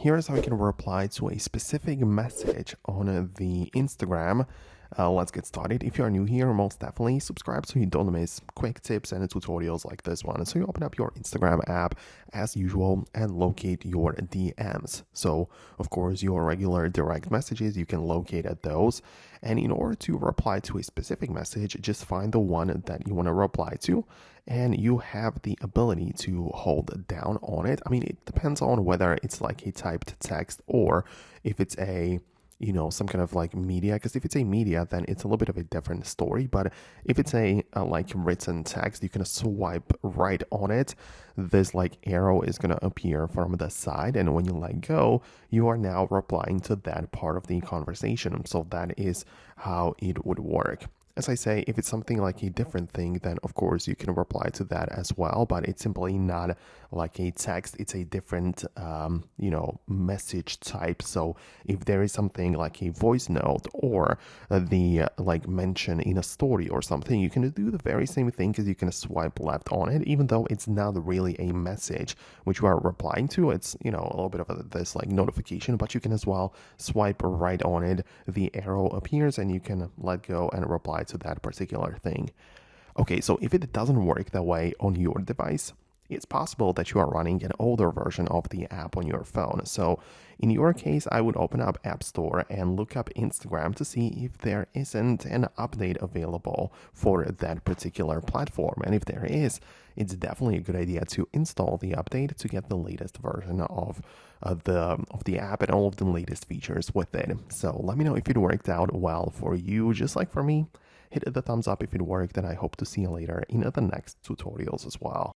here's how you can reply to a specific message on the Instagram. Let's get started. If you are new here, most definitely subscribe so you don't miss quick tips and tutorials like this one. So you open up your Instagram app as usual and locate your DMs. So of course your regular direct messages, you can locate at those. And in order to reply to a specific message, just find the one that you want to reply to, and you have the ability to hold down on it. I mean, it depends on whether it's like a typed text or if it's a some kind of like media, because if it's a media, then it's a little bit of a different story. But if it's a like written text, you can swipe right on it. This like arrow is going to appear from the side, and when you let go, you are now replying to that part of the conversation. So that is how it would work. As I say, if it's something like a different thing, then of course you can reply to that as well, but it's simply not like a text. It's a different, message type. So if there is something like a voice note or the like mention in a story or something, you can do the very same thing because you can swipe left on it, even though it's not really a message which you are replying to. It's, a little bit of this like notification, but you can as well swipe right on it. The arrow appears and you can let go and reply to that particular thing. Okay, so if it doesn't work that way on your device, it's possible that you are running an older version of the app on your phone. So in your case, I would open up App Store and look up Instagram to see if there isn't an update available for that particular platform. And if there is, it's definitely a good idea to install the update to get the latest version of the app and all of the latest features with it. So let me know if it worked out well for you, just like for me. Hit the thumbs up if it worked, and I hope to see you later in the next tutorials as well.